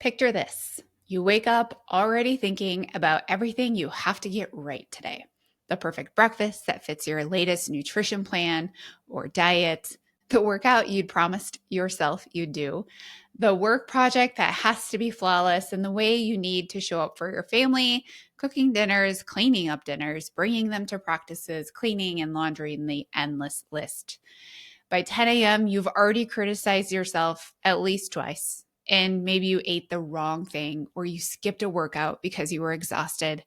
Picture this. You wake up already thinking about everything you have to get right today. The perfect breakfast that fits your latest nutrition plan or diet, the workout you'd promised yourself you'd do, the work project that has to be flawless, and the way you need to show up for your family, cooking dinners, cleaning up dinners, bringing them to practices, cleaning and laundry, and the endless list. By 10 a.m., you've already criticized yourself at least twice. And maybe you ate the wrong thing or you skipped a workout because you were exhausted.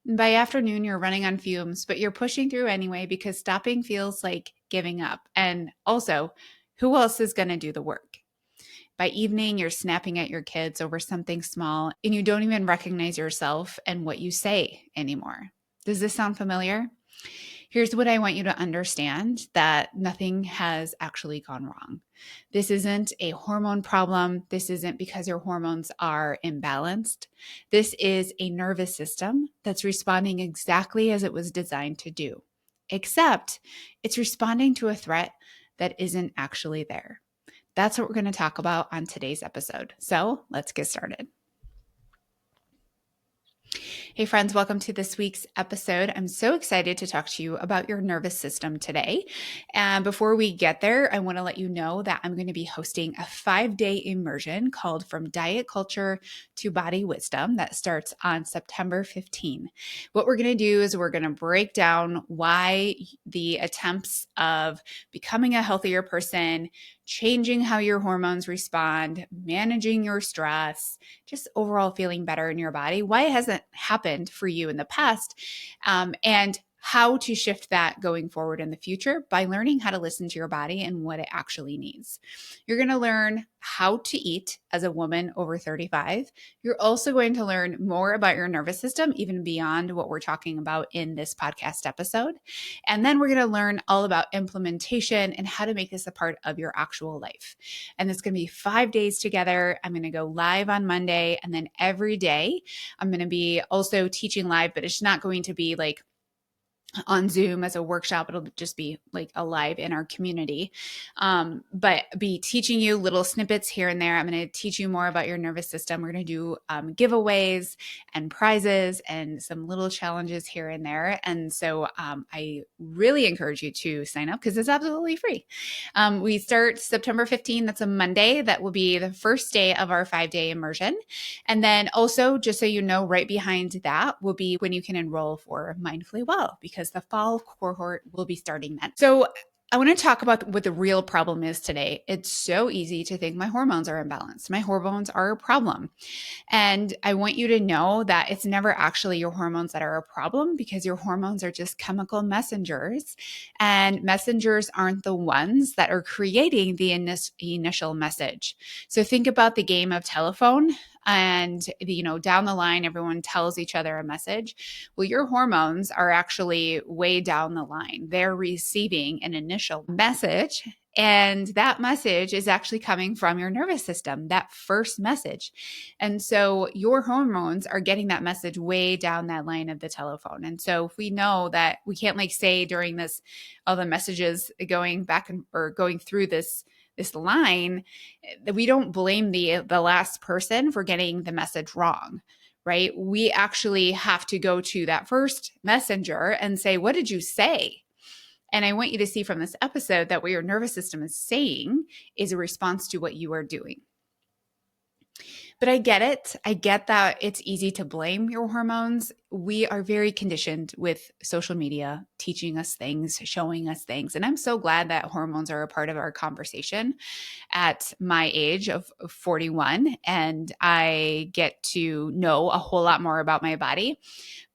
And by afternoon, you're running on fumes, but you're pushing through anyway because stopping feels like giving up. And also, who else is going to do the work? By evening, you're snapping at your kids over something small and you don't even recognize yourself and what you say anymore. Does this sound familiar? Here's what I want you to understand, that nothing has actually gone wrong. This isn't a hormone problem. This isn't because your hormones are imbalanced. This is a nervous system that's responding exactly as it was designed to do, except it's responding to a threat that isn't actually there. That's what we're going to talk about on today's episode. So let's get started. Hey friends, welcome to this week's episode. I'm so excited to talk to you about your nervous system today. And before we get there, I want to let you know that I'm going to be hosting a 5-day immersion called From Diet Culture to Body Wisdom that starts on September 15. What we're going to do is we're going to break down why the attempts of becoming a healthier person, changing how your hormones respond, managing your stress, just overall feeling better in your body, why it hasn't happened for you in the past, and how to shift that going forward in the future by learning how to listen to your body and what it actually needs. You're going to learn how to eat as a woman over 35. You're also going to learn more about your nervous system, even beyond what we're talking about in this podcast episode. And then we're going to learn all about implementation and how to make this a part of your actual life. And it's going to be 5 days together. I'm going to go live on Monday, and then every day I'm going to be also teaching live, but it's not going to be like on Zoom as a workshop. It'll just be like a live in our community, but be teaching you little snippets here and there. I'm going to teach you more about your nervous system. We're going to do giveaways and prizes and some little challenges here and there. And so I really encourage you to sign up because it's absolutely free. We start September 15. That's a Monday. That will be the first day of our 5-day immersion. And then also, just so you know, right behind that will be when you can enroll for Mindfully Well, because the fall cohort will be starting then. So I want to talk about what the real problem is today. It's so easy to think my hormones are imbalanced. My hormones are a problem. And I want you to know that it's never actually your hormones that are a problem, because your hormones are just chemical messengers, and messengers aren't the ones that are creating the initial message. So think about the game of telephone, and down the line everyone tells each other a message. Well, your hormones are actually way down the line. They're receiving an initial message, and that message is actually coming from your nervous system, that first message. And so your hormones are getting that message way down that line of the telephone. And so if we know that, we can't say during this, all the messages going back or going through this line, that we don't blame the last person for getting the message wrong, right? We actually have to go to that first messenger and say, what did you say? And I want you to see from this episode that what your nervous system is saying is a response to what you are doing. But I get it. I get that it's easy to blame your hormones. We are very conditioned with social media teaching us things, showing us things. And I'm so glad that hormones are a part of our conversation at my age of 41. And I get to know a whole lot more about my body.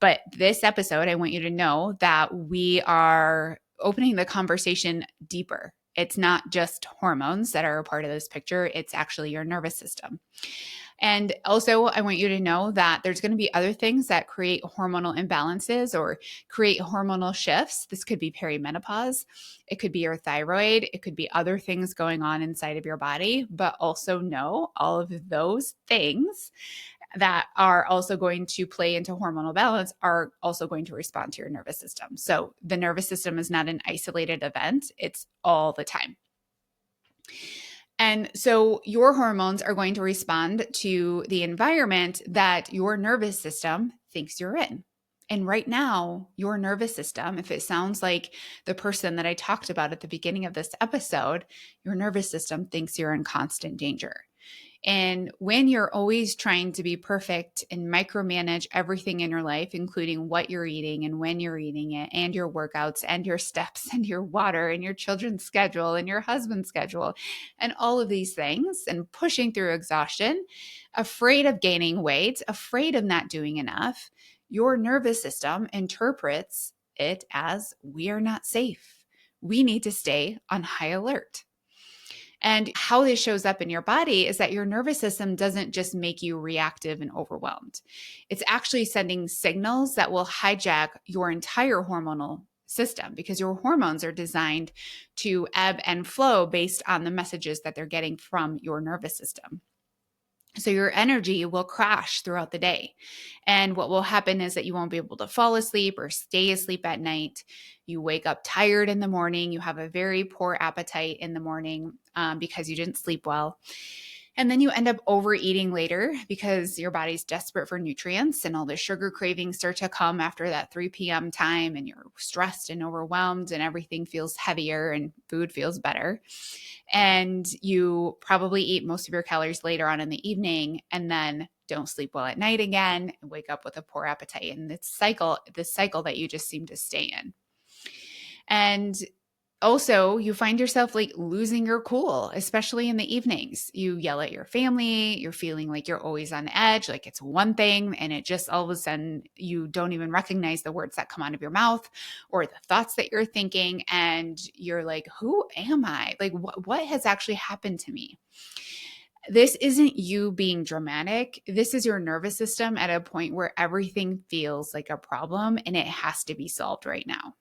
But this episode, I want you to know that we are opening the conversation deeper. It's not just hormones that are a part of this picture. It's actually your nervous system. And also, I want you to know that there's going to be other things that create hormonal imbalances or create hormonal shifts. This could be perimenopause. It could be your thyroid. It could be other things going on inside of your body. But also know all of those things that are also going to play into hormonal balance are also going to respond to your nervous system. So the nervous system is not an isolated event. It's all the time. And so your hormones are going to respond to the environment that your nervous system thinks you're in. And right now, your nervous system, if it sounds like the person that I talked about at the beginning of this episode, your nervous system thinks you're in constant danger. And when you're always trying to be perfect and micromanage everything in your life, including what you're eating and when you're eating it, and your workouts and your steps and your water and your children's schedule and your husband's schedule, and all of these things, and pushing through exhaustion, afraid of gaining weight, afraid of not doing enough, your nervous system interprets it as we are not safe. We need to stay on high alert. And how this shows up in your body is that your nervous system doesn't just make you reactive and overwhelmed. It's actually sending signals that will hijack your entire hormonal system, because your hormones are designed to ebb and flow based on the messages that they're getting from your nervous system. So your energy will crash throughout the day. And what will happen is that you won't be able to fall asleep or stay asleep at night. You wake up tired in the morning. You have a very poor appetite in the morning because you didn't sleep well. And then you end up overeating later because your body's desperate for nutrients, and all the sugar cravings start to come after that 3 p.m. time, and you're stressed and overwhelmed and everything feels heavier and food feels better. And you probably eat most of your calories later on in the evening, and then don't sleep well at night again and wake up with a poor appetite. And this cycle that you just seem to stay in. And also, you find yourself like losing your cool, especially in the evenings. You yell at your family, you're feeling like you're always on edge, like it's one thing, and it just all of a sudden you don't even recognize the words that come out of your mouth or the thoughts that you're thinking. And you're like, who am I? Like, what has actually happened to me? This isn't you being dramatic. This is your nervous system at a point where everything feels like a problem and it has to be solved right now.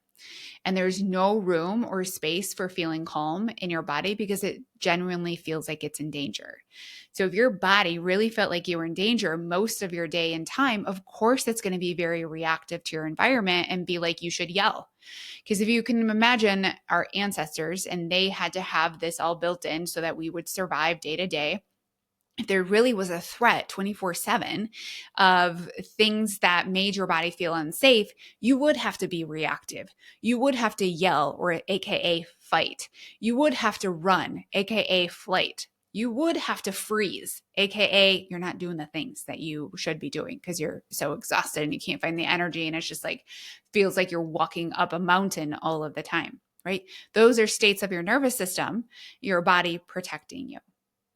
And there's no room or space for feeling calm in your body because it genuinely feels like it's in danger. So if your body really felt like you were in danger most of your day and time, of course it's going to be very reactive to your environment and be like, you should yell. Because if you can imagine our ancestors, and they had to have this all built in so that we would survive day to day. If there really was a threat 24/7 of things that made your body feel unsafe, you would have to be reactive. You would have to yell, or AKA fight. You would have to run, AKA flight. You would have to freeze, AKA you're not doing the things that you should be doing because you're so exhausted and you can't find the energy. And it's just like, feels like you're walking up a mountain all of the time, right? Those are states of your nervous system, your body protecting you.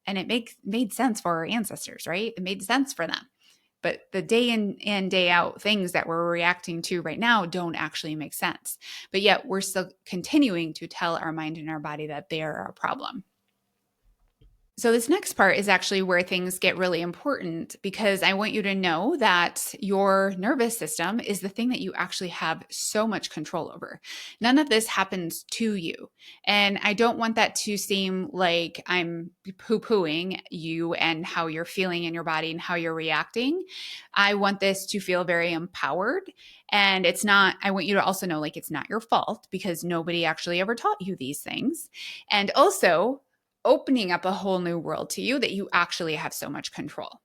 And it made sense for our ancestors, right? It made sense for them. But the day in and day out things that we're reacting to right now don't actually make sense. But yet we're still continuing to tell our mind and our body that they are a problem. So this next part is actually where things get really important, because I want you to know that your nervous system is the thing that you actually have so much control over. None of this happens to you. And I don't want that to seem like I'm poo-pooing you and how you're feeling in your body and how you're reacting. I want this to feel very empowered. And it's not, I want you to also know, like, it's not your fault because nobody actually ever taught you these things. And also, opening up a whole new world to you that you actually have so much control.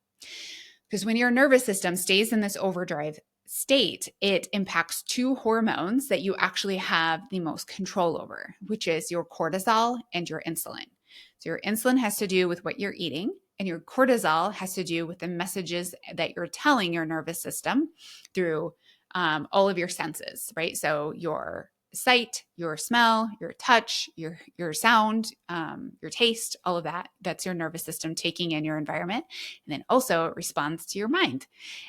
Because when your nervous system stays in this overdrive state, it impacts two hormones that you actually have the most control over, which is your cortisol and your insulin. So your insulin has to do with what you're eating, and your cortisol has to do with the messages that you're telling your nervous system through all of your senses, right? So your sight, your smell, your touch, your sound, your taste, all of that. That's your nervous system taking in your environment. And then also it responds to your mind.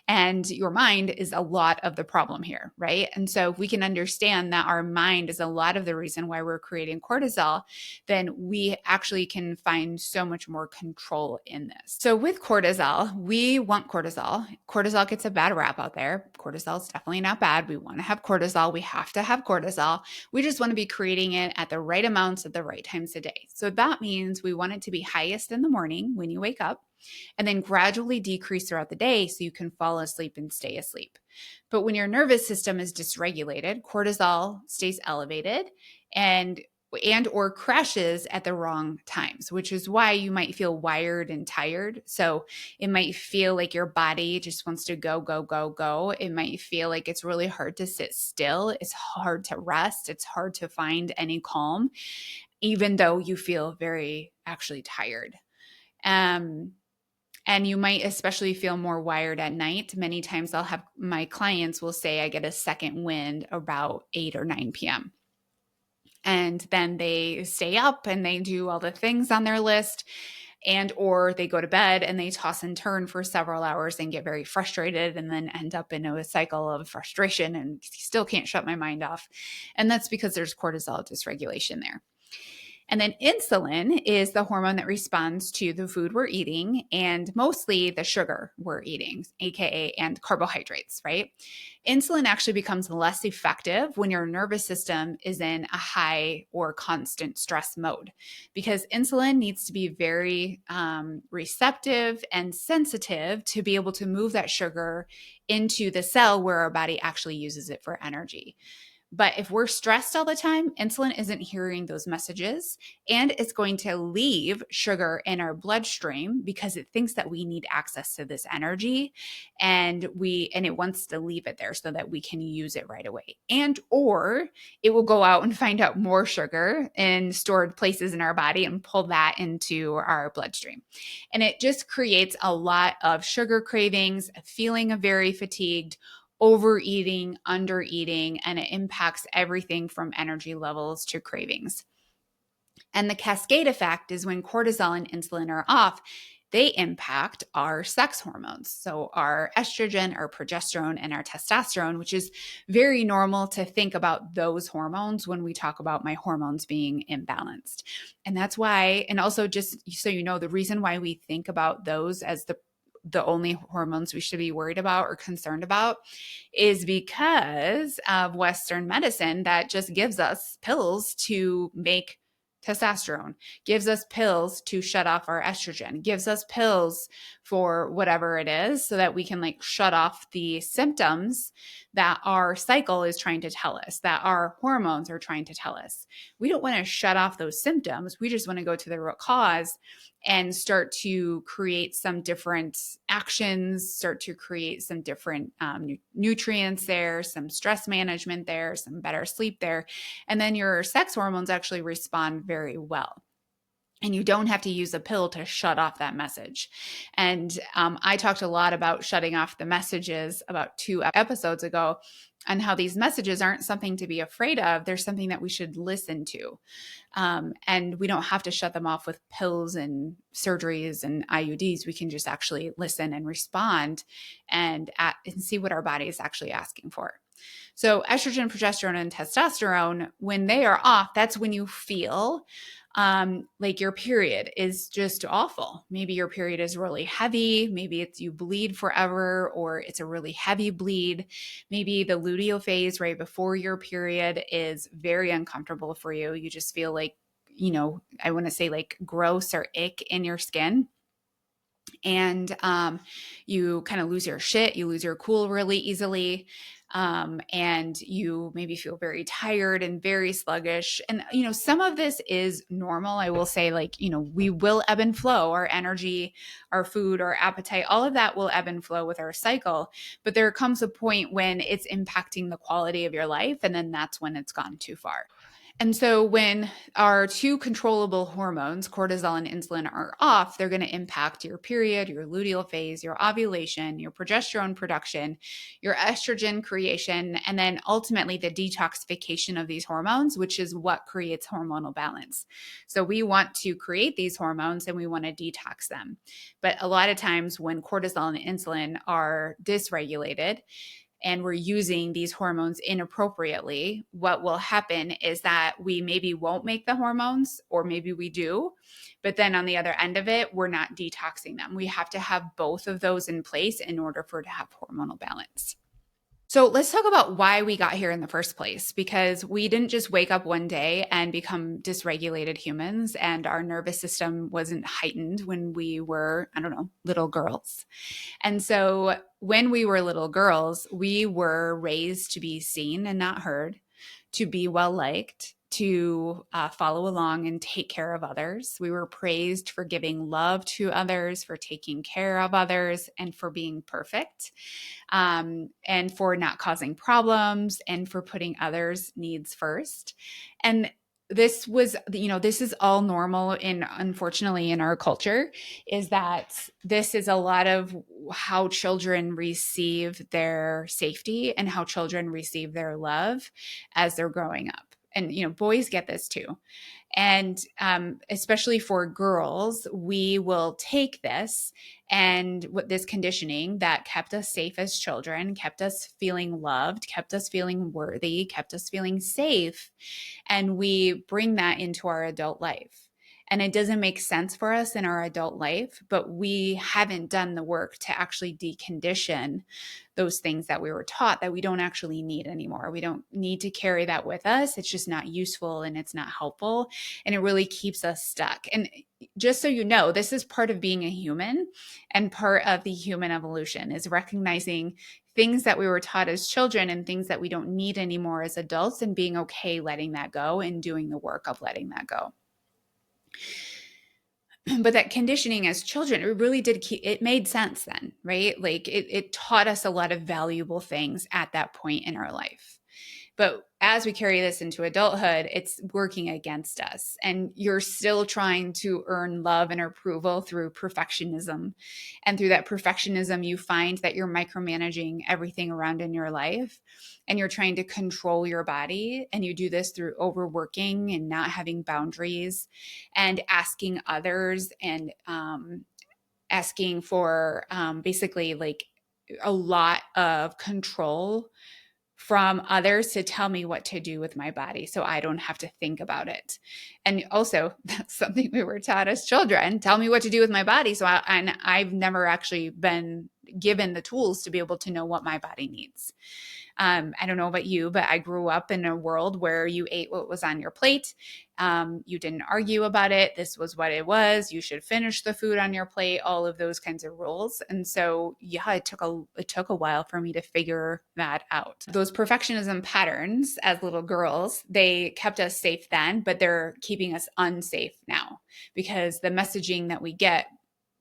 And your mind is a lot of the problem here, right? And so if we can understand that our mind is a lot of the reason why we're creating cortisol, then we actually can find so much more control in this. So with cortisol, we want cortisol. Cortisol gets a bad rap out there. Cortisol is definitely not bad. We want to have cortisol. We have to have cortisol. We just want to be creating it at the right amounts at the right times a day. So that means we want it to be highest in the morning when you wake up, and then gradually decrease throughout the day so you can fall asleep and stay asleep. But when your nervous system is dysregulated, cortisol stays elevated. And and or crashes at the wrong times, which is why you might feel wired and tired. So it might feel like your body just wants to go, go, go, go. It might feel like it's really hard to sit still. It's hard to rest. It's hard to find any calm, even though you feel very actually tired. And you might especially feel more wired at night. Many times I'll have my clients will say I get a second wind about 8 or 9 p.m. And then they stay up and they do all the things on their list, and or they go to bed and they toss and turn for several hours and get very frustrated and then end up in a cycle of frustration and still can't shut my mind off. And that's because there's cortisol dysregulation there. And then insulin is the hormone that responds to the food we're eating and mostly the sugar we're eating, AKA, and carbohydrates, right? Insulin actually becomes less effective when your nervous system is in a high or constant stress mode because insulin needs to be very receptive and sensitive to be able to move that sugar into the cell where our body actually uses it for energy. But if we're stressed all the time, insulin isn't hearing those messages and it's going to leave sugar in our bloodstream because it thinks that we need access to this energy and it wants to leave it there so that we can use it right away. And or it will go out and find out more sugar in stored places in our body and pull that into our bloodstream. And it just creates a lot of sugar cravings, a feeling of very fatigued, overeating, undereating, and it impacts everything from energy levels to cravings. And the cascade effect is when cortisol and insulin are off, they impact our sex hormones. So our estrogen, our progesterone, and our testosterone, which is very normal to think about those hormones when we talk about my hormones being imbalanced. And that's why, and also just so you know, the reason why we think about those as the only hormones we should be worried about or concerned about is because of Western medicine that just gives us pills to make testosterone, gives us pills to shut off our estrogen, gives us pills for whatever it is so that we can like shut off the symptoms that our cycle is trying to tell us, that our hormones are trying to tell us. We don't want to shut off those symptoms. We just want to go to the root cause and start to create some different actions, start to create some different nutrients there, some stress management there, some better sleep there. And then your sex hormones actually respond very well. And you don't have to use a pill to shut off that message. And I talked a lot about shutting off the messages about 2 episodes ago on how these messages aren't something to be afraid of. They're something that we should listen to. And we don't have to shut them off with pills and surgeries and IUDs. We can just actually listen and respond and see what our body is actually asking for. So estrogen, progesterone, and testosterone, when they are off, that's when you feel like your period is just awful. Maybe your period is really heavy. Maybe it's you bleed forever, or it's a really heavy bleed. Maybe the luteal phase right before your period is very uncomfortable for you. You just feel like, I want to say like gross or ick in your skin. And you kind of lose your shit, you lose your cool really easily. And you maybe feel very tired and very sluggish. And, some of this is normal. I will say, like, we will ebb and flow. Our energy, our food, our appetite, all of that will ebb and flow with our cycle. But there comes a point when it's impacting the quality of your life. And then that's when it's gone too far. And so when our 2 controllable hormones, cortisol and insulin, are off, they're going to impact your period, your luteal phase, your ovulation, your progesterone production, your estrogen creation, and then ultimately the detoxification of these hormones, which is what creates hormonal balance. So we want to create these hormones and we want to detox them. But a lot of times when cortisol and insulin are dysregulated, and we're using these hormones inappropriately, what will happen is that we maybe won't make the hormones, or maybe we do, but then on the other end of it, we're not detoxing them. We have to have both of those in place in order for it to have hormonal balance. So let's talk about why we got here in the first place, because we didn't just wake up one day and become dysregulated humans and our nervous system wasn't heightened when we were, little girls. And so when we were little girls, we were raised to be seen and not heard, to be well liked, to follow along and take care of others. We were praised for giving love to others, for taking care of others, and for being perfect, and for not causing problems, and for putting others' needs first. And this was, this is all normal unfortunately in our culture, is that this is a lot of how children receive their safety and how children receive their love as they're growing up. And, boys get this too. And especially for girls, we will take this and what this conditioning that kept us safe as children, kept us feeling loved, kept us feeling worthy, kept us feeling safe, and we bring that into our adult life. And it doesn't make sense for us in our adult life, but we haven't done the work to actually decondition those things that we were taught that we don't actually need anymore. We don't need to carry that with us. It's just not useful and it's not helpful. And it really keeps us stuck. And just so you know, this is part of being a human, and part of the human evolution is recognizing things that we were taught as children and things that we don't need anymore as adults, and being okay letting that go and doing the work of letting that go. But that conditioning as children, it really it made sense then, right? Like it taught us a lot of valuable things at that point in our life. But as we carry this into adulthood, it's working against us. And you're still trying to earn love and approval through perfectionism. And through that perfectionism, you find that you're micromanaging everything around in your life. And you're trying to control your body. And you do this through overworking and not having boundaries and asking others and asking for basically like a lot of control from others to tell me what to do with my body so I don't have to think about it. And also, that's something we were taught as children. Tell me what to do with my body. And I've never actually been given the tools to be able to know what my body needs. I don't know about you, but I grew up in a world where you ate what was on your plate. You didn't argue about it. This was what it was. You should finish the food on your plate, all of those kinds of rules. And so, yeah, it took a while for me to figure that out. Those perfectionism patterns as little girls, they kept us safe then, but they're keeping us unsafe now, because the messaging that we get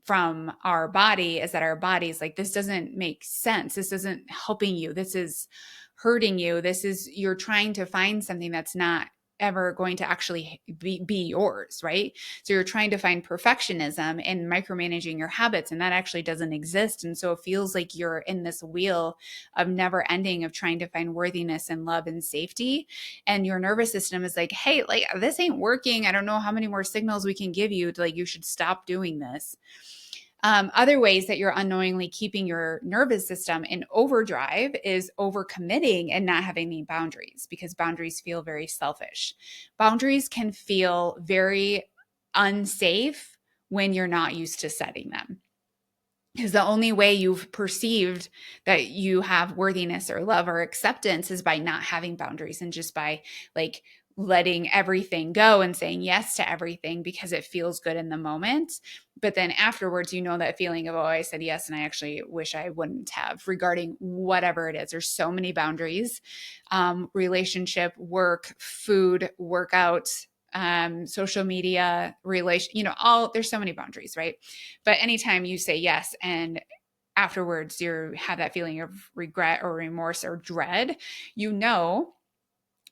from our body is that our body's like, this doesn't make sense. This isn't helping you. This is hurting you. You're trying to find something that's not ever going to actually be yours, right? So you're trying to find perfectionism and micromanaging your habits, and that actually doesn't exist. And so it feels like you're in this wheel of never ending of trying to find worthiness and love and safety. And your nervous system is like, hey, like this ain't working. I don't know how many more signals we can give you to like, you should stop doing this. Other ways that you're unknowingly keeping your nervous system in overdrive is overcommitting and not having any boundaries, because boundaries feel very selfish. Boundaries can feel very unsafe when you're not used to setting them. Because the only way you've perceived that you have worthiness or love or acceptance is by not having boundaries, and just by like letting everything go and saying yes to everything because it feels good in the moment. But then afterwards, that feeling of, oh, I said yes and I actually wish I wouldn't have, regarding whatever it is. There's so many boundaries, relationship, work, food, workout, social media, there's so many boundaries, right? But anytime you say yes and afterwards you have that feeling of regret or remorse or dread,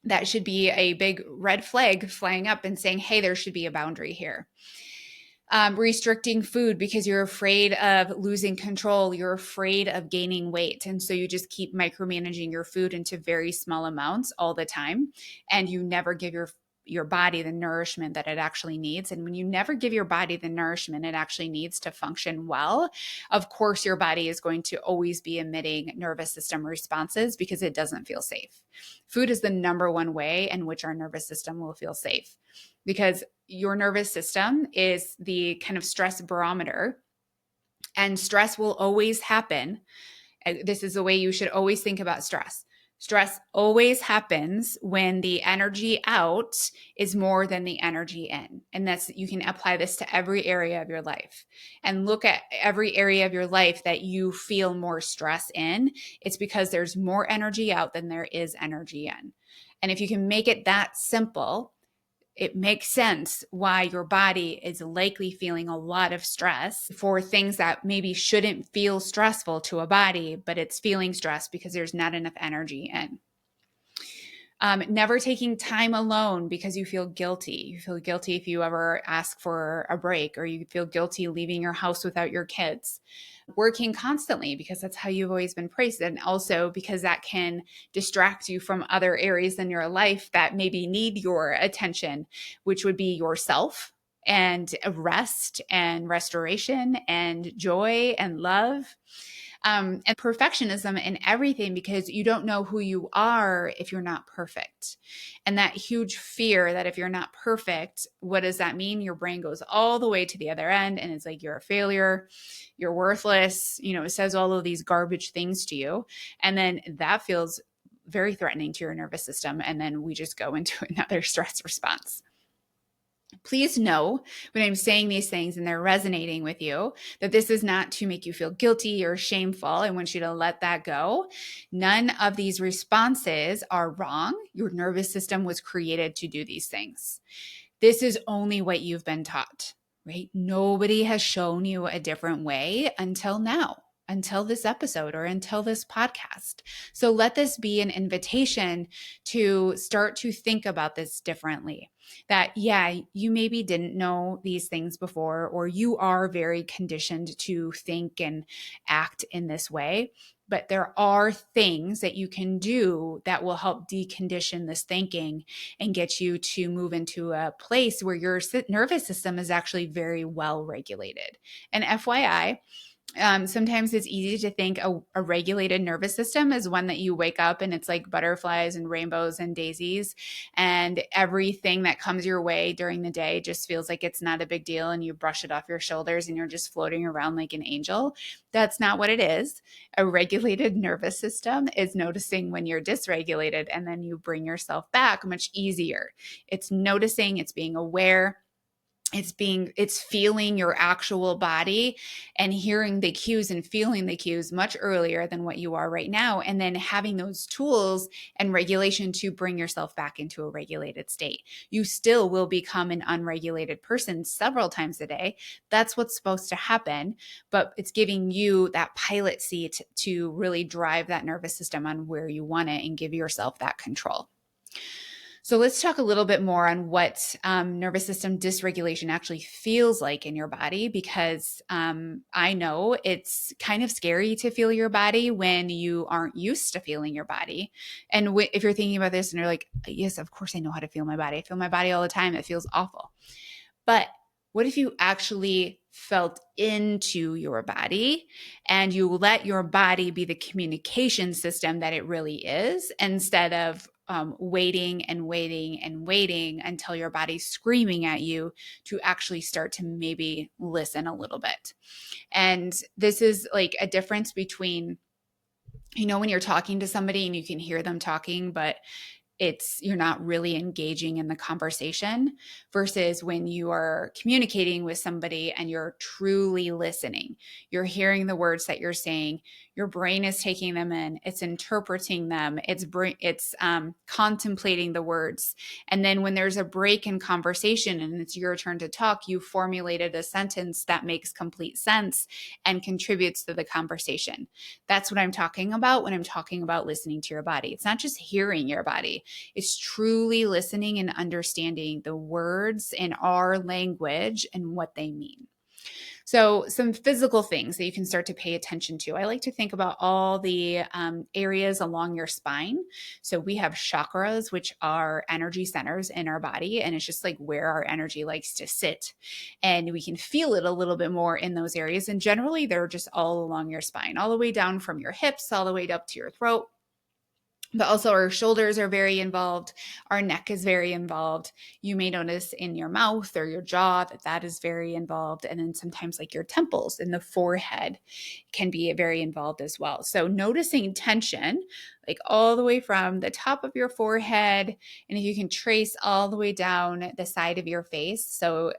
that should be a big red flag flying up and saying, hey, there should be a boundary here. Restricting food because you're afraid of losing control. You're afraid of gaining weight. And so you just keep micromanaging your food into very small amounts all the time. And you never give your body the nourishment that it actually needs. And when you never give your body the nourishment it actually needs to function well, of course, your body is going to always be emitting nervous system responses because it doesn't feel safe. Food is the number one way in which our nervous system will feel safe, because your nervous system is the kind of stress barometer, and stress will always happen. This is the way you should always think about stress. Stress always happens when the energy out is more than the energy in. And you can apply this to every area of your life, and look at every area of your life that you feel more stress in. It's because there's more energy out than there is energy in. And if you can make it that simple, it makes sense why your body is likely feeling a lot of stress for things that maybe shouldn't feel stressful to a body, but it's feeling stressed because there's not enough energy in. Never taking time alone because you feel guilty. You feel guilty if you ever ask for a break, or you feel guilty leaving your house without your kids. Working constantly because that's how you've always been praised. And also because that can distract you from other areas in your life that maybe need your attention, which would be yourself and rest and restoration and joy and love. And perfectionism in everything, because you don't know who you are if you're not perfect. And that huge fear that if you're not perfect, what does that mean? Your brain goes all the way to the other end and it's like, you're a failure, you're worthless. It says all of these garbage things to you. And then that feels very threatening to your nervous system. And then we just go into another stress response. Please know when I'm saying these things and they're resonating with you that this is not to make you feel guilty or shameful. I want you to let that go. None of these responses are wrong. Your nervous system was created to do these things. This is only what you've been taught, right? Nobody has shown you a different way until now, until this episode or until this podcast. So let this be an invitation to start to think about this differently. That, yeah, you maybe didn't know these things before, or you are very conditioned to think and act in this way. But there are things that you can do that will help decondition this thinking and get you to move into a place where your nervous system is actually very well regulated. And FYI, sometimes it's easy to think a regulated nervous system is one that you wake up and it's like butterflies and rainbows and daisies, and everything that comes your way during the day just feels like it's not a big deal, and you brush it off your shoulders and you're just floating around like an angel. That's not what it is. A regulated nervous system is noticing when you're dysregulated, and then you bring yourself back much easier. It's noticing, it's being aware. It's feeling your actual body and hearing the cues and feeling the cues much earlier than what you are right now. And then having those tools and regulation to bring yourself back into a regulated state. You still will become an unregulated person several times a day. That's what's supposed to happen, but it's giving you that pilot seat to really drive that nervous system on where you want it and give yourself that control. So let's talk a little bit more on what nervous system dysregulation actually feels like in your body, because I know it's kind of scary to feel your body when you aren't used to feeling your body. And if you're thinking about this and you're like, yes, of course I know how to feel my body. I feel my body all the time. It feels awful. But what if you actually felt into your body and you let your body be the communication system that it really is, instead of waiting and waiting and waiting until your body's screaming at you to actually start to maybe listen a little bit. And this is like a difference between, when you're talking to somebody and you can hear them talking, but you're not really engaging in the conversation, versus when you are communicating with somebody and you're truly listening. You're hearing the words that you're saying. Your brain is taking them in. It's interpreting them. It's contemplating the words. And then when there's a break in conversation and it's your turn to talk, you formulated a sentence that makes complete sense and contributes to the conversation. That's what I'm talking about when I'm talking about listening to your body. It's not just hearing your body. It's truly listening and understanding the words in our language and what they mean. So some physical things that you can start to pay attention to. I like to think about all the areas along your spine. So we have chakras, which are energy centers in our body, and it's just like where our energy likes to sit. And we can feel it a little bit more in those areas. And generally, they're just all along your spine, all the way down from your hips, all the way up to your throat. But also our shoulders are very involved. Our neck is very involved. You may notice in your mouth or your jaw that is very involved. And then sometimes like your temples and the forehead can be very involved as well. So noticing tension, like all the way from the top of your forehead. And if you can trace all the way down the side of your face. So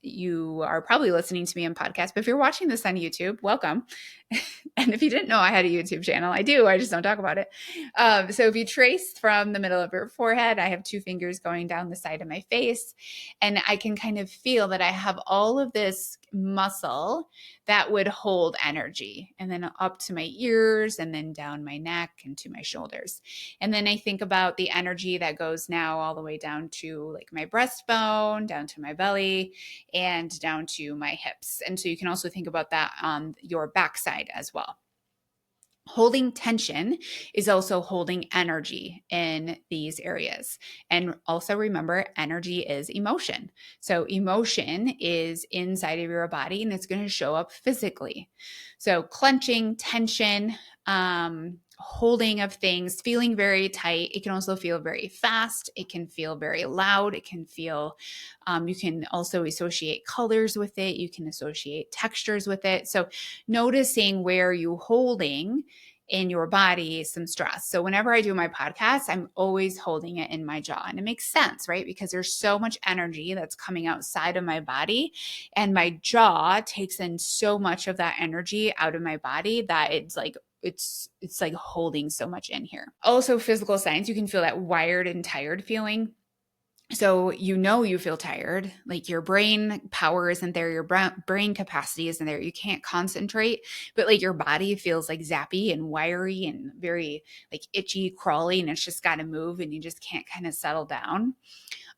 you are probably listening to me on podcast, but if you're watching this on YouTube, welcome. And if you didn't know I had a YouTube channel, I do. I just don't talk about it. So if you trace from the middle of your forehead, I have 2 fingers going down the side of my face, and I can kind of feel that I have all of this muscle that would hold energy, and then up to my ears, and then down my neck and to my shoulders. And then I think about the energy that goes now all the way down to like my breastbone, down to my belly, and down to my hips. And so you can also think about that on your backside as well. Holding tension is also holding energy in these areas. And also remember, energy is emotion. So emotion is inside of your body and it's going to show up physically. So clenching, tension, holding of things, feeling very tight. It can also feel very fast. It can feel very loud. It can feel, you can also associate colors with it. You can associate textures with it. So noticing where you're holding in your body some stress. So whenever I do my podcast, I'm always holding it in my jaw. And it makes sense, right? Because there's so much energy that's coming outside of my body, and my jaw takes in so much of that energy out of my body that it's like holding so much in here. Also, physical signs, you can feel that wired and tired feeling. So you feel tired, like your brain power isn't there, your brain capacity isn't there, you can't concentrate, but like your body feels like zappy and wiry and very like itchy, crawly, and it's just got to move and you just can't kind of settle down.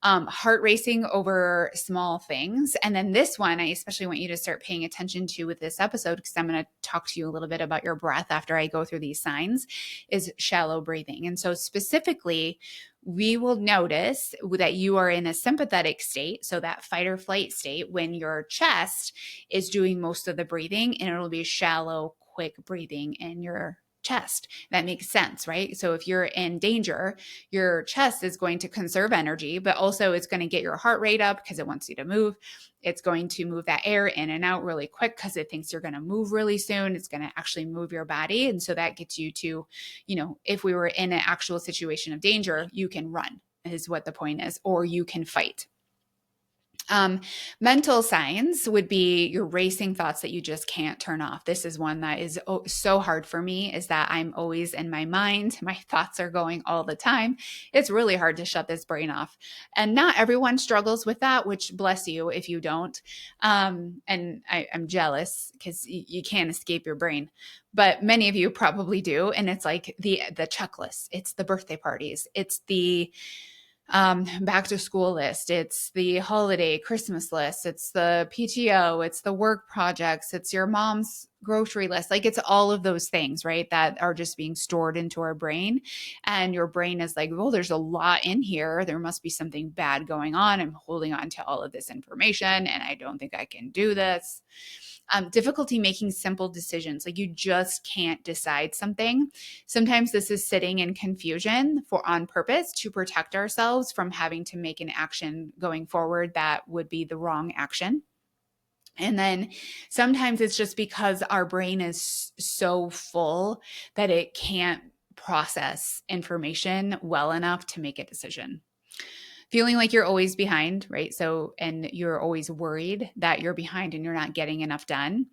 Heart racing over small things. And then this one, I especially want you to start paying attention to with this episode, because I'm going to talk to you a little bit about your breath after I go through these signs, is shallow breathing. And so specifically, we will notice that you are in a sympathetic state, so that fight or flight state, when your chest is doing most of the breathing, and it'll be shallow, quick breathing in your chest. That makes sense, right? So if you're in danger, your chest is going to conserve energy, but also it's going to get your heart rate up because it wants you to move. It's going to move that air in and out really quick because it thinks you're going to move really soon. It's going to actually move your body. And so that gets you to, if we were in an actual situation of danger, you can run, is what the point is, or you can fight. Mental signs would be your racing thoughts that you just can't turn off. This is one that is so hard for me, is that I'm always in my mind. My thoughts are going all the time. It's really hard to shut this brain off. And not everyone struggles with that, which bless you if you don't. And I'm jealous because you can't escape your brain. But many of you probably do. And it's like the checklist. It's the birthday parties. It's the back to school list. It's the holiday Christmas list. It's the PTO. It's the work projects. It's your mom's grocery list. Like it's all of those things, right? That are just being stored into our brain. And your brain is like, well, there's a lot in here. There must be something bad going on. I'm holding on to all of this information and I don't think I can do this. Difficulty making simple decisions. Like you just can't decide something. Sometimes this is sitting in confusion on purpose to protect ourselves from having to make an action going forward that would be the wrong action. And then sometimes it's just because our brain is so full that it can't process information well enough to make a decision. Feeling like you're always behind, right? So, and you're always worried that you're behind and you're not getting enough done.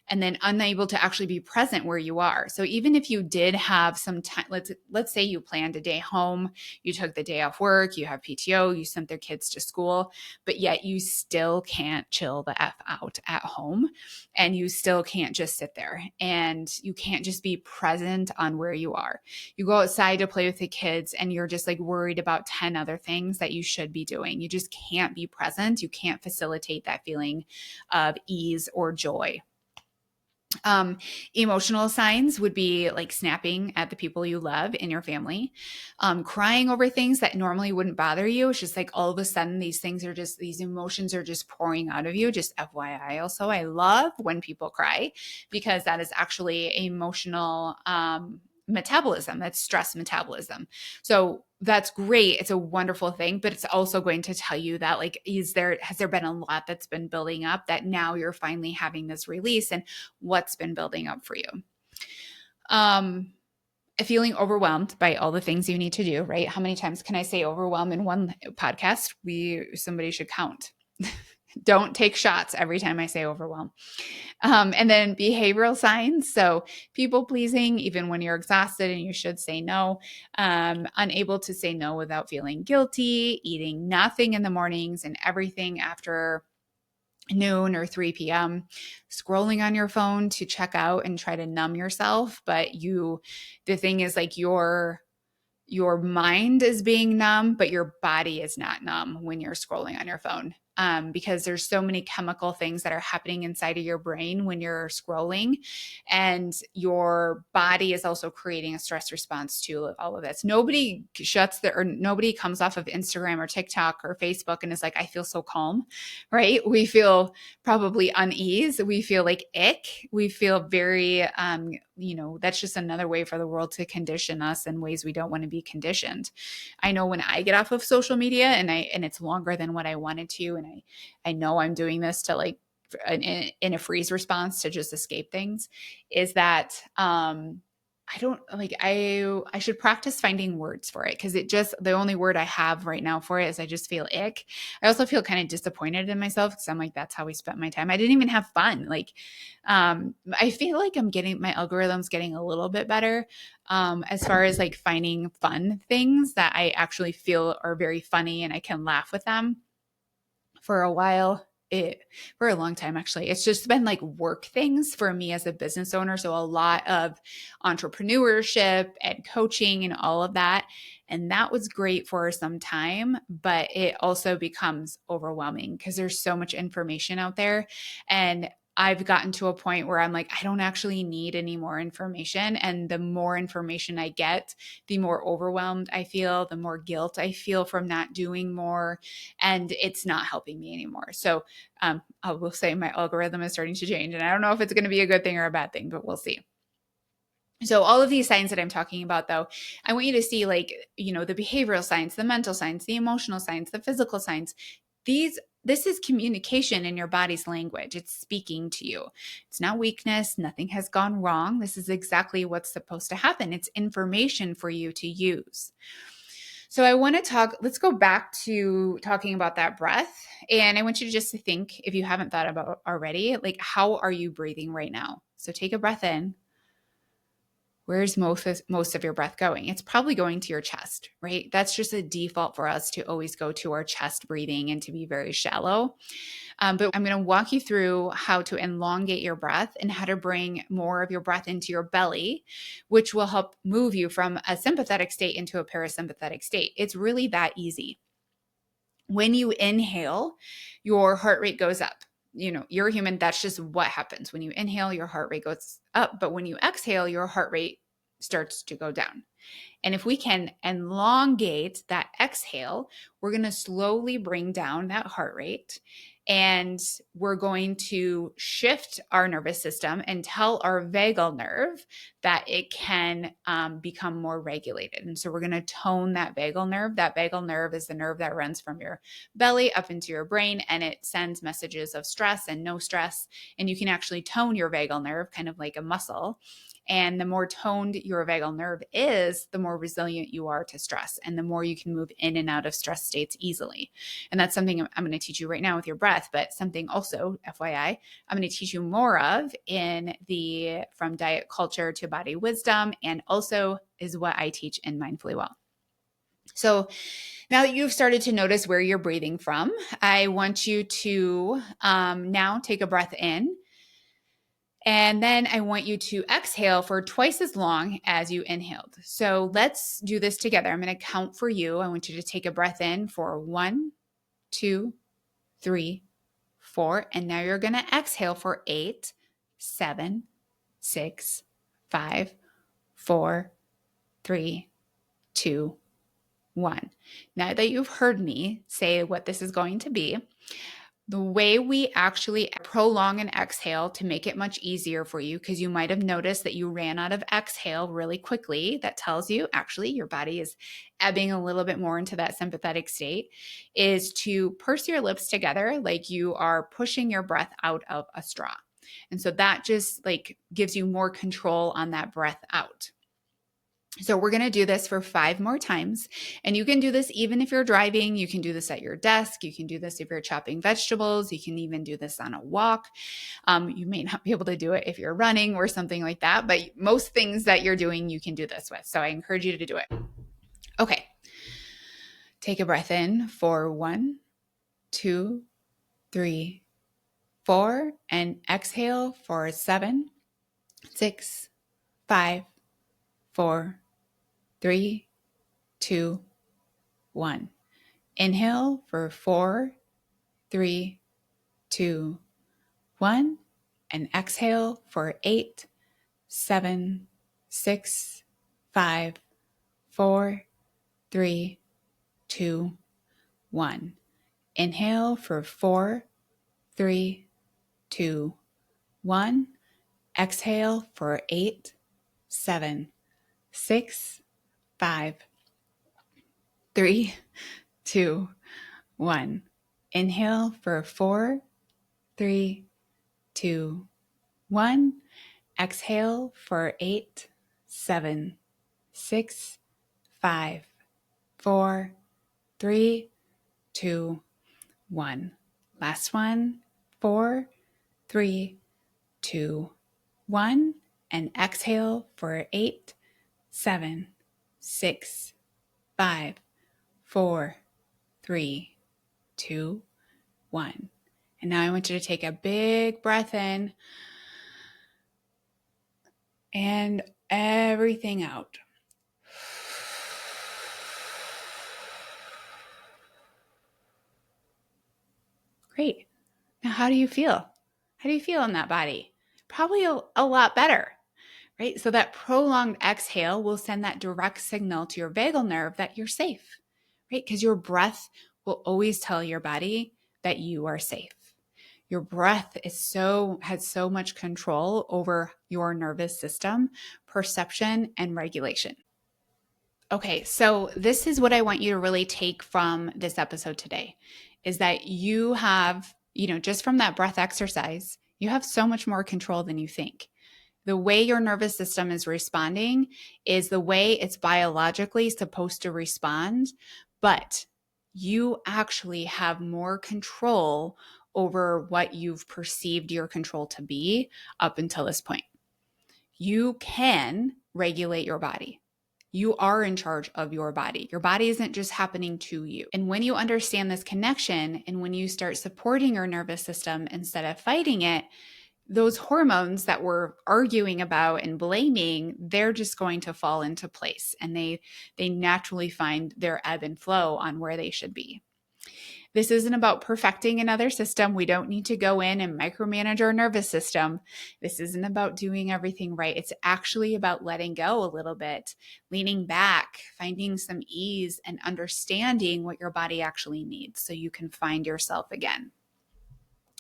And then unable to actually be present where you are. So even if you did have some time, let's say you planned a day home, you took the day off work, you have PTO, you sent their kids to school, but yet you still can't chill the F out at home. And you still can't just sit there, and you can't just be present on where you are. You go outside to play with the kids and you're just like worried about 10 other things that you should be doing. You just can't be present. You can't facilitate that feeling of ease or joy. Emotional signs would be like snapping at the people you love in your family, crying over things that normally wouldn't bother you. It's just like all of a sudden these emotions are just pouring out of you. Just FYI. Also, I love when people cry because that is actually emotional metabolism. That's stress metabolism. So that's great. It's a wonderful thing, but it's also going to tell you that like, has there been a lot that's been building up that now you're finally having this release, and what's been building up for you? Feeling overwhelmed by all the things you need to do, right? How many times can I say overwhelm in one podcast? Somebody should count. Don't take shots every time I say overwhelm. And then behavioral signs. So people pleasing, even when you're exhausted and you should say no, unable to say no without feeling guilty, eating nothing in the mornings and everything after noon or 3 p.m., scrolling on your phone to check out and try to numb yourself. But the thing is like your mind is being numb, but your body is not numb when you're scrolling on your phone. Because there's so many chemical things that are happening inside of your brain when you're scrolling, and your body is also creating a stress response to all of this. Nobody nobody comes off of Instagram or TikTok or Facebook and is like, I feel so calm, right? We feel probably unease. We feel like ick. We feel very, that's just another way for the world to condition us in ways we don't want to be conditioned. I know when I get off of social media and it's longer than what I wanted to, and I know I'm doing this to like in a freeze response to just escape things, is that I don't like I should practice finding words for it, because the only word I have right now for it is I just feel ick. I also feel kind of disappointed in myself because I'm like, that's how we spent my time. I didn't even have fun. Like I feel like my algorithm's getting a little bit better as far as like finding fun things that I actually feel are very funny and I can laugh with them. For a while, for a long time actually, it's just been like work things for me as a business owner. So a lot of entrepreneurship and coaching and all of that. And that was great for some time, but it also becomes overwhelming because there's so much information out there. And I've gotten to a point where I'm like, I don't actually need any more information. And the more information I get, the more overwhelmed I feel, the more guilt I feel from not doing more. And it's not helping me anymore. So I will say my algorithm is starting to change. And I don't know if it's going to be a good thing or a bad thing, but we'll see. So all of these signs that I'm talking about, though, I want you to see like, the behavioral signs, the mental signs, the emotional signs, the physical signs. This is communication in your body's language. It's speaking to you. It's not weakness. Nothing has gone wrong. This is exactly what's supposed to happen. It's information for you to use. So I want to let's go back to talking about that breath. And I want you to just to think, if you haven't thought about already, like, how are you breathing right now? So take a breath in. Where's most of your breath going? It's probably going to your chest, right? That's just a default for us to always go to our chest breathing and to be very shallow. But I'm going to walk you through how to elongate your breath and how to bring more of your breath into your belly, which will help move you from a sympathetic state into a parasympathetic state. It's really that easy. When you inhale, your heart rate goes up. You're a human. That's just what happens. When you inhale, your heart rate goes up. But when you exhale, your heart rate starts to go down. And if we can elongate that exhale, we're going to slowly bring down that heart rate. And we're going to shift our nervous system and tell our vagal nerve that it can become more regulated. And so we're going to tone that vagal nerve. That vagal nerve is the nerve that runs from your belly up into your brain, and it sends messages of stress and no stress. And you can actually tone your vagal nerve, kind of like a muscle. And the more toned your vagal nerve is, the more resilient you are to stress, and the more you can move in and out of stress states easily. And that's something I'm going to teach you right now with your breath, but something also, FYI, I'm going to teach you more of in the From Diet Culture to Body Wisdom, and also is what I teach in Mindfully Well. So now that you've started to notice where you're breathing from, I want you to now take a breath in. And then I want you to exhale for twice as long as you inhaled. So let's do this together. I'm going to count for you. I want you to take a breath in for 1, 2, 3, 4. And now you're going to exhale for 8, 7, 6, 5, 4, 3, 2, 1. Now that you've heard me say what this is going to be, the way we actually prolong an exhale to make it much easier for you, because you might have noticed that you ran out of exhale really quickly, that tells you actually your body is ebbing a little bit more into that sympathetic state, is to purse your lips together like you are pushing your breath out of a straw. And so that just like gives you more control on that breath out. So we're going to do this for 5 more times. And you can do this even if you're driving. You can do this at your desk. You can do this if you're chopping vegetables. You can even do this on a walk. You may not be able to do it if you're running or something like that, but most things that you're doing, you can do this with. So I encourage you to do it. Okay. Take a breath in for 1, 2, 3, 4, and exhale for 7, 6, 5, 4, 3, 2, 1. Inhale for 4, 3, 2, 1. And exhale for 8, 7, 6, 5, 4, 3, 2, 1. Inhale for 4, 3, 2, 1. Exhale for 8, 7, 6, 5, 3, 2, 1. Inhale for 4, 3, 2, 1. Exhale for 8, 7, 6, 5, 4, 3, 2, 1. Last one. 4, 3, 2, 1. And exhale for 8, 7, 6, 5, 4, 3, 2, 1. And now I want you to take a big breath in and everything out. Great. Now, how do you feel? How do you feel in that body? Probably a lot better, right? So that prolonged exhale will send that direct signal to your vagal nerve that you're safe, right? Because your breath will always tell your body that you are safe. Your breath has so much control over your nervous system, perception, and regulation. Okay, so this is what I want you to really take from this episode today is that you have, just from that breath exercise, you have so much more control than you think. The way your nervous system is responding is the way it's biologically supposed to respond, but you actually have more control over what you've perceived your control to be up until this point. You can regulate your body. You are in charge of your body. Your body isn't just happening to you. And when you understand this connection and when you start supporting your nervous system instead of fighting it, those hormones that we're arguing about and blaming, they're just going to fall into place and they naturally find their ebb and flow on where they should be. This isn't about perfecting another system. We don't need to go in and micromanage our nervous system. This isn't about doing everything right. It's actually about letting go a little bit, leaning back, finding some ease, and understanding what your body actually needs so you can find yourself again.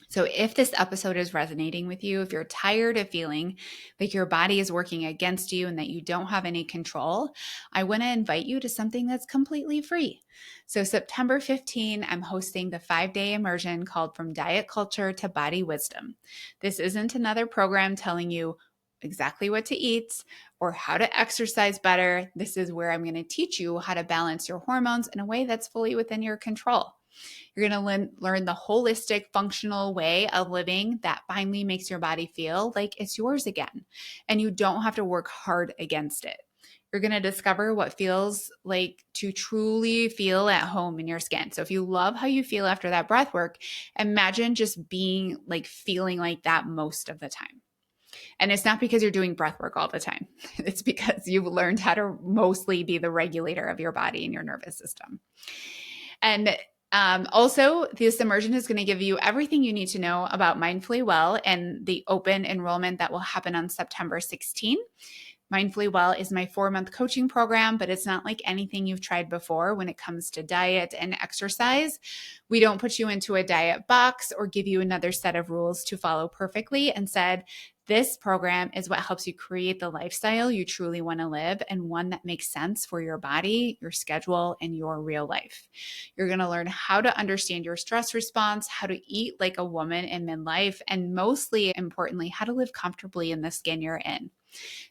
So if this episode is resonating with you, if you're tired of feeling like your body is working against you and that you don't have any control, I want to invite you to something that's completely free. So September 15, I'm hosting the 5-day immersion called From Diet Culture to Body Wisdom. This isn't another program telling you exactly what to eat or how to exercise better. This is where I'm going to teach you how to balance your hormones in a way that's fully within your control. You're going to learn the holistic, functional way of living that finally makes your body feel like it's yours again. And you don't have to work hard against it. You're going to discover what feels like to truly feel at home in your skin. So if you love how you feel after that breath work, imagine just feeling like that most of the time. And it's not because you're doing breath work all the time. It's because you've learned how to mostly be the regulator of your body and your nervous system. And also, this immersion is going to give you everything you need to know about Mindfully Well and the open enrollment that will happen on September 16. Mindfully Well is my 4-month coaching program, but it's not like anything you've tried before when it comes to diet and exercise. We don't put you into a diet box or give you another set of rules to follow perfectly. Instead, this program is what helps you create the lifestyle you truly want to live and one that makes sense for your body, your schedule, and your real life. You're going to learn how to understand your stress response, how to eat like a woman in midlife, and mostly importantly, how to live comfortably in the skin you're in.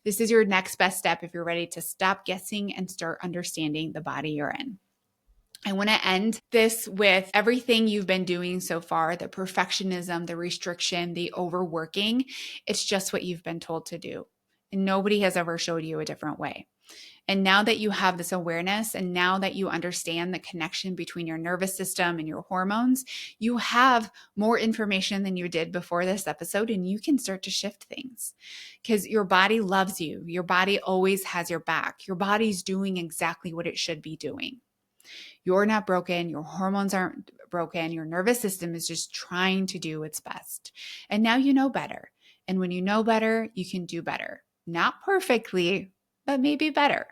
This is your next best step if you're ready to stop guessing and start understanding the body you're in. I want to end this with everything you've been doing so far, the perfectionism, the restriction, the overworking. It's just what you've been told to do. And nobody has ever showed you a different way. And now that you have this awareness, and now that you understand the connection between your nervous system and your hormones, you have more information than you did before this episode, and you can start to shift things because your body loves you. Your body always has your back. Your body's doing exactly what it should be doing. You're not broken. Your hormones aren't broken. Your nervous system is just trying to do its best. And now you know better. And when you know better, you can do better. Not perfectly, but maybe better.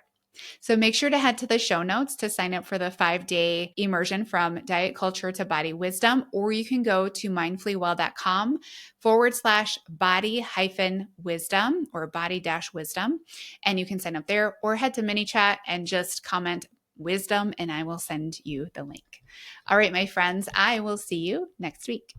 So make sure to head to the show notes to sign up for the 5-day immersion from diet culture to body wisdom, or you can go to mindfullyWell.com/body-wisdom or body-wisdom, and you can sign up there, or head to ManyChat and just comment wisdom and I will send you the link. All right, my friends, I will see you next week.